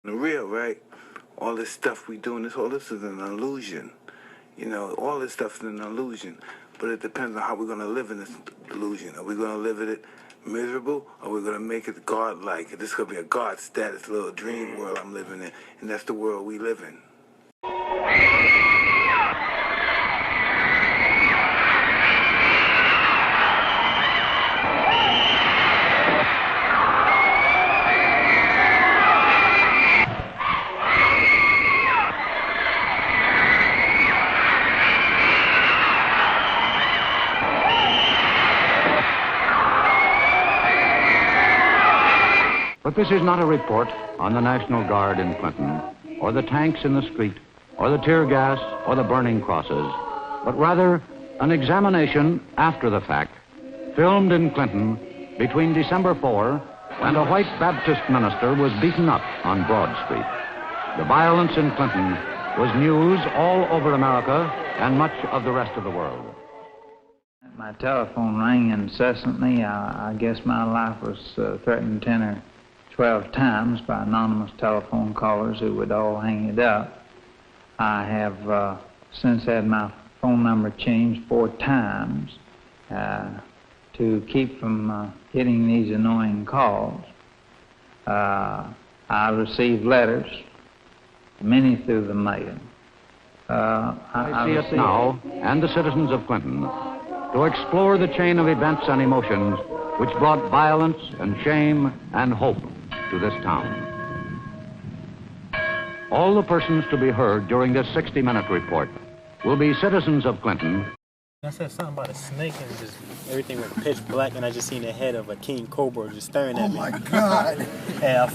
The real, right? All this stuff we doing, all this is an illusion. You know, all this stuff is an illusion. But it depends on how we're going to live in this illusion. Are we going to live in it miserable, or are we going to make it God-like? This could be a God status little dream world I'm living in, and that's the world we live in. But this is not a report on the National Guard in Clinton, or the tanks in the street, or the tear gas, or the burning crosses, but rather an examination after the fact, filmed in Clinton between December 4, when a white Baptist minister was beaten up on Broad Street. The violence in Clinton was news all over America and much of the rest of the world. My telephone rang incessantly. I guess my life was threatened 10 or 12 times by anonymous telephone callers who would all hang it up. I have since had my phone number changed 4 times to keep from getting these annoying calls. I received letters, many through the mail. I see it now, and the citizens of Clinton, to explore the chain of events and emotions which brought violence and shame and hope to this town. All the persons to be heard during this 60-minute report will be citizens of Clinton. I said something about a snake and just everything went pitch black, and I just seen the head of a king cobra just staring at me. Oh my God. And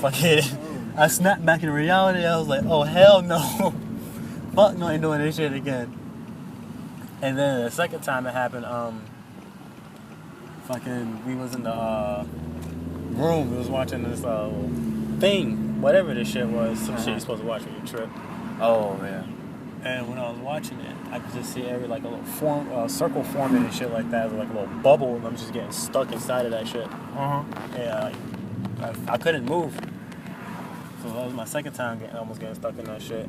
I snapped back in reality. I was like, oh hell no. Fuck no, I ain't doing this shit again. And then the second time it happened, we was in the room, we was watching this thing, whatever this shit was, some shit you're supposed to watch when you trip. Oh, yeah. And when I was watching it, I could just see every like a little circle forming and shit like that, like a little bubble, and I'm just getting stuck inside of that shit. And I couldn't move. So that was my second time almost getting stuck in that shit.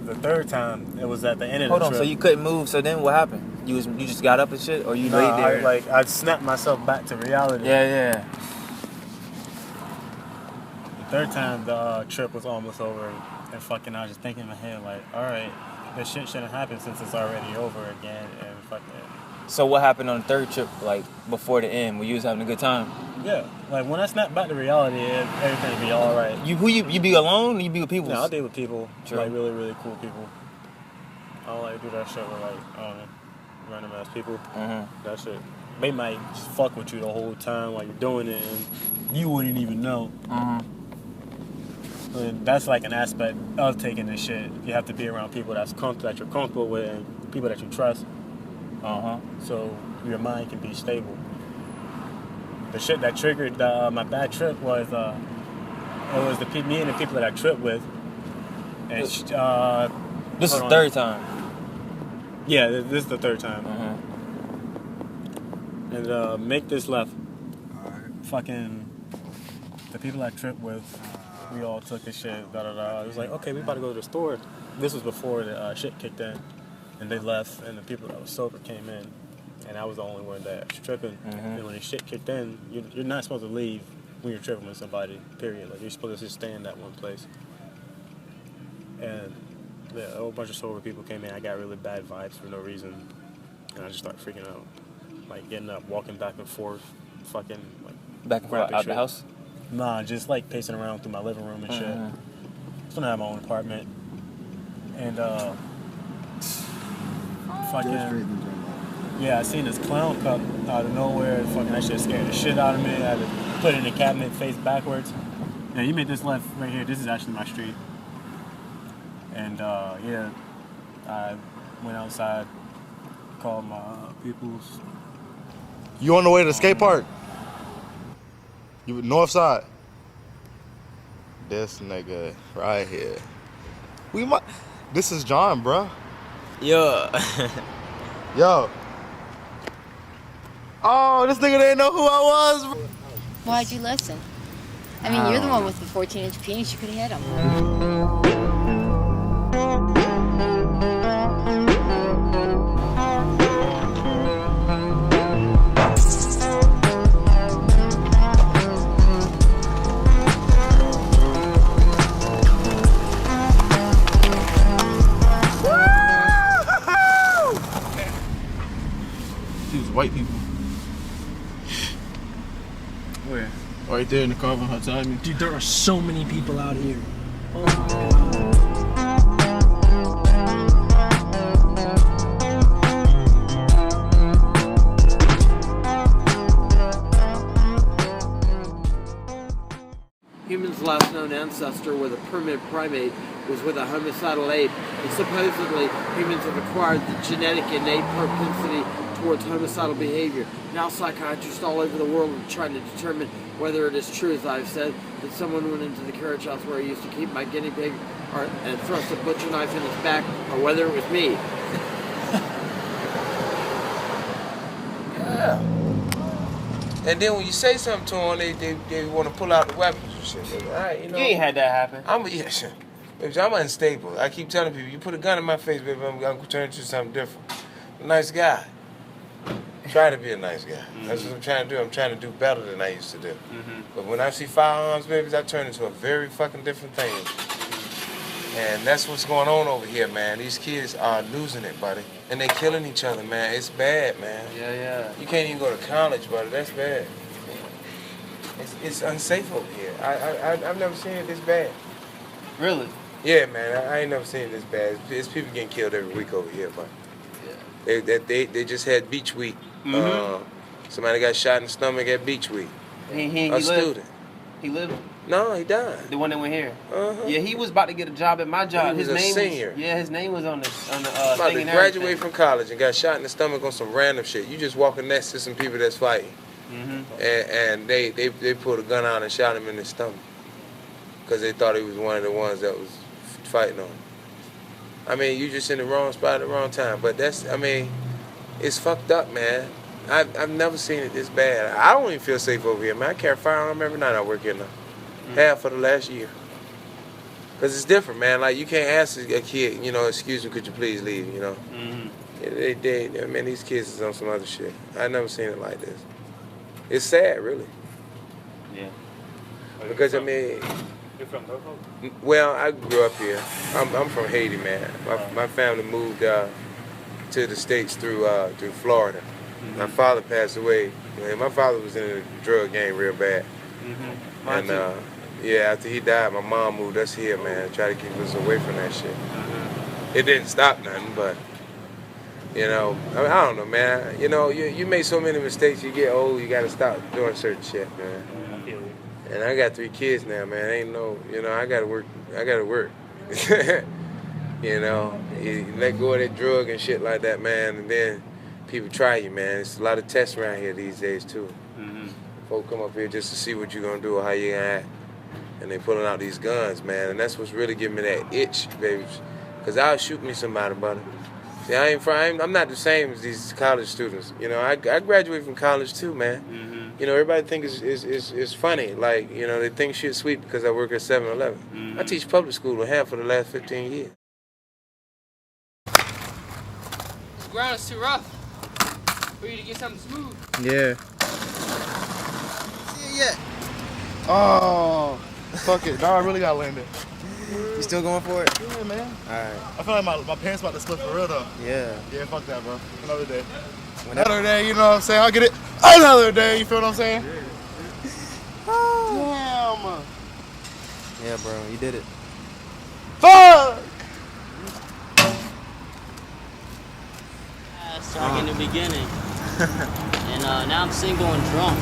The third time, it was at the end of the trip. Hold on, so you couldn't move, so then what happened? You just got up and shit, or you laid there? I snapped myself back to reality. Yeah. The third time, the trip was almost over, and I was just thinking in my head, like, all right, this shit shouldn't happen since it's already over again, and fucking. So what happened on the third trip, like, before the end, when you was having a good time? Yeah, like, when I snapped back to reality, everything would be all right. You be alone, or you be with people? No, I'll deal with people, True. like, really, really cool people. I don't like to do that shit with, like, I don't know, random ass people. That shit. They might just fuck with you the whole time while you're doing it, and you wouldn't even know. And that's like an aspect of taking this shit. You have to be around people that you're comfortable with and people that you trust. So your mind can be stable. The shit that triggered my bad trip was it was me and the people that I tripped with. And this is the third time. Yeah, this is the third time. And make this left. Fucking the people I tripped with. We all took this shit, It was like, okay, we about to go to the store. This was before the shit kicked in. And they left, and the people that was sober came in. And I was the only one that was tripping. And when the shit kicked in, you're not supposed to leave when you're tripping with somebody, period. Like, you're supposed to just stay in that one place. And a whole bunch of sober people came in. I got really bad vibes for no reason. And I just started freaking out. Like, getting up, walking back and forth, fucking, like... Back and forth out the house? Nah, just like pacing around through my living room and shit. So I have my own apartment. And I seen this clown cup out of nowhere. Fucking that shit scared the shit out of me. I had to put it in the cabinet face backwards. Yeah, you made this left right here. This is actually my street. And I went outside, called my peoples. You on the way to the skate park? You north side? This nigga right here. This is John, bro. Yo. Oh, this nigga didn't know who I was. Why'd you listen? I mean, you're the one with the 14-inch penis. You could have hit him. These white people. Where? Right there in the car behind me. Dude, there are so many people out here. Oh. Humans' last known ancestor with a primitive primate was with a homicidal ape, and supposedly humans have acquired the genetic innate propensity towards homicidal behavior. Now psychiatrists all over the world are trying to determine whether it is true, as I've said, that someone went into the carriage house where I used to keep my guinea pig and thrust a butcher knife in his back, or whether it was me. Yeah. And then when you say something to them, they want to pull out the weapons and shit. All right, you know. You ain't had that happen. I'm unstable. I keep telling people, you put a gun in my face, baby, I'm going to turn into something different. I'm a nice guy. Try to be a nice guy. That's what I'm trying to do. I'm trying to do better than I used to do. But when I see firearms, babies, I turn into a very fucking different thing. And that's what's going on over here, man. These kids are losing it, buddy. And they killing each other, man. It's bad, man. Yeah. You can't even go to college, buddy. That's bad. It's unsafe over here. I've never seen it this bad. Really? Yeah, man. I ain't never seen it this bad. It's people getting killed every week over here, buddy. Yeah. They just had beach week. Somebody got shot in the stomach at beach week. He A student. He lived? No, he died. The one that went here? Uh-huh. Yeah, he was about to get a job at my job. He was his name senior. His name was on the About thing to and graduate everything. from college and got shot in the stomach on some random shit. You just walking next to some people that's fighting. And they pulled a gun out and shot him in the stomach. Because they thought he was one of the ones that was fighting on him. I mean, you just in the wrong spot at the wrong time. But it's fucked up, man. I've never seen it this bad. I don't even feel safe over here, man. I carry a firearm every night I work here now. Half for the last year. Because it's different, man. Like, you can't ask a kid, you know, excuse me, could you please leave, you know? Man, these kids is on some other shit. I've never seen it like this. It's sad, really. Yeah. Because, I mean... You're from Norfolk? Well, I grew up here. I'm from Haiti, man. My family moved to the States through Florida. My father passed away. My father was in the drug game real bad. And after he died, my mom moved us here, man. Tried to keep us away from that shit. It didn't stop nothing, but you know, I don't know, man. You know, you make so many mistakes. You get old, you gotta stop doing certain shit, man. And I got 3 kids now, man. Ain't no, you know, I gotta work. You know, you let go of that drug and shit like that, man, and then people try you, man. It's a lot of tests around here these days, too. Folk come up here just to see what you're gonna do or how you gonna act. And they pulling out these guns, man. And that's what's really giving me that itch, baby. Because I'll shoot me somebody, brother. See, I'm not the same as these college students. You know, I graduated from college, too, man. You know, everybody think it's funny. Like, you know, they think shit's sweet because I work at 7-Eleven. I teach public school and have for the last 15 years. This ground is too rough for you to get something smooth. Yeah. See it yet? Oh, fuck it. No, I really got landed. You still going for it? Yeah, man. Alright. I feel like my pants about to split for real, though. Yeah. Yeah, fuck that, bro. Another day. Another day, you know what I'm saying? I'll get it another day, you feel what I'm saying? Damn. Yeah, bro, you did it. Fuck! Strike in the beginning. And now I'm single and drunk.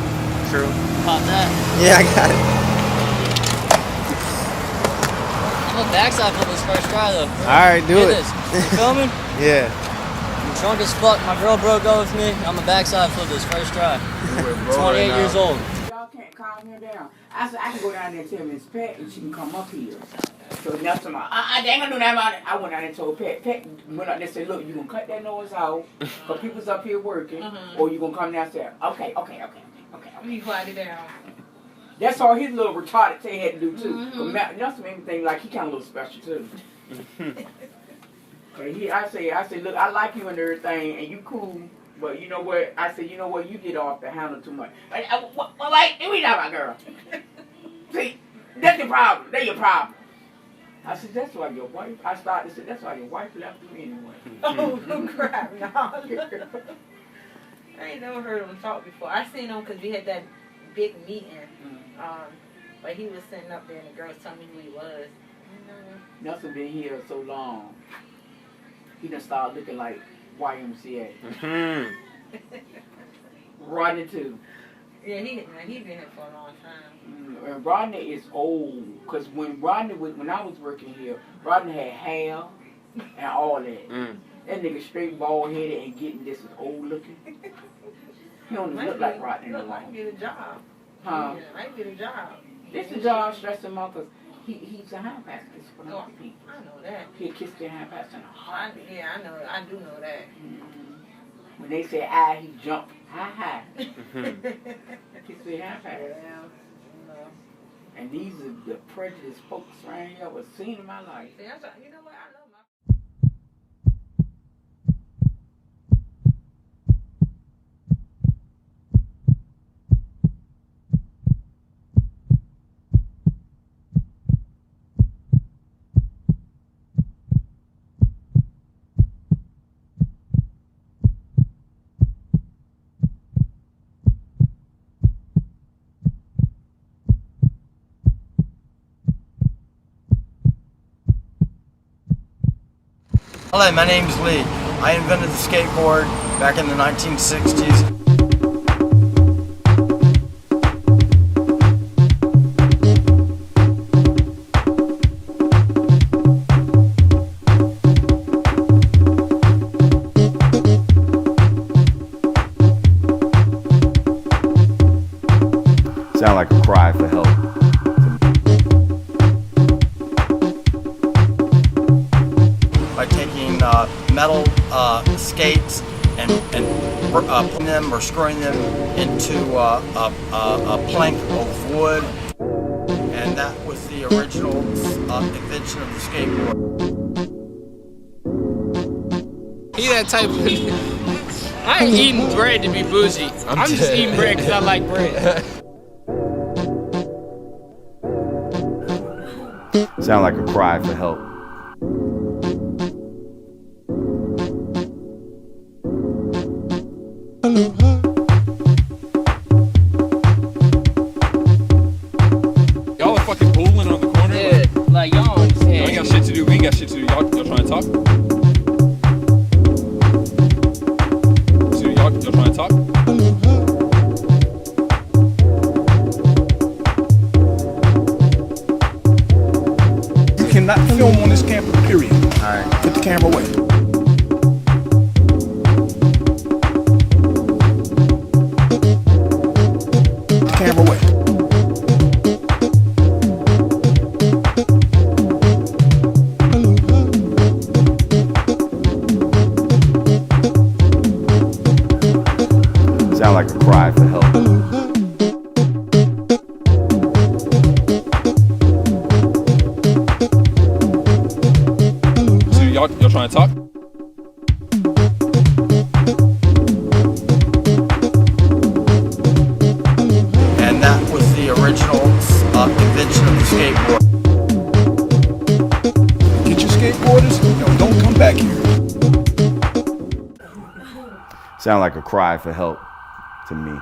True. Pop that. Yeah, I got it. I'm a backside flip this first try though. Alright, do it. This. You filming? Yeah. I'm drunk as fuck. My girl broke up with me. I'm a backside flip this first try. 28 years old. Y'all can't calm him down. I said I can go down there and tell Miss Pat and she can come up here. So now somebody, they ain't gonna do that about it. I went down there and told Pat. Pat went out there and said, look, you gonna cut that noise out because people's up here working, or you gonna come down and say, okay. Let me quiet it down. That's all his little retarded thing had to do too. Cause Nelson made me think like he kind of a little special too. I say, look, I like you and everything, and you cool, but you know what? I said, you know what? You get off the handle too much. Wait, we not my girl. See, that's your problem. That's your problem. I said, that's why your wife. I started to say, that's why your wife left you anyway. Oh crap! No. I ain't never heard him talk before. I seen him because we had that big meeting. But he was sitting up there and the girls told me who he was. Nelson been here so long. He done started looking like YMCA. Rodney too. Yeah, he been here for a long time. And Rodney is old. Because when I was working here, Rodney had hair and all that. That nigga straight bald headed and getting this is old looking. He don't even look like Rodney no more. Might get a job. Huh? Yeah, might get a job. This is job stressing him out because he's a hand passer for the people. I know that. He kissed their hand passer in the heart. Yeah, I know. I do know that. When they say "I," he jumped. Hi. Kissed their hand passer. Yeah. And these are the prejudiced folks around here I've ever seen in my life. See, you know what? I love my. Hello, my name's Lee. I invented the skateboard back in the 1960s. Sound like a cry for help. By taking metal skates and putting them or screwing them into a plank of wood, and that was the original invention of the skateboard. He that type of. I ain't eating bread to be bougie. I'm just eating bread because I like bread. Sound like a cry for help. Y'all are fucking fooling on the corner. Yeah, like y'all understand. Y'all ain't got shit to do. We ain't got shit to do. Y'all trying to talk? So y'all trying to talk? You cannot film on this campus, period. Alright. Put the camera away. Put the camera away. Sound like a cry for help. So y'all trying to talk? And that was the original invention of the skateboard. Get your skateboarders, don't come back here. Sound like a cry for help to me.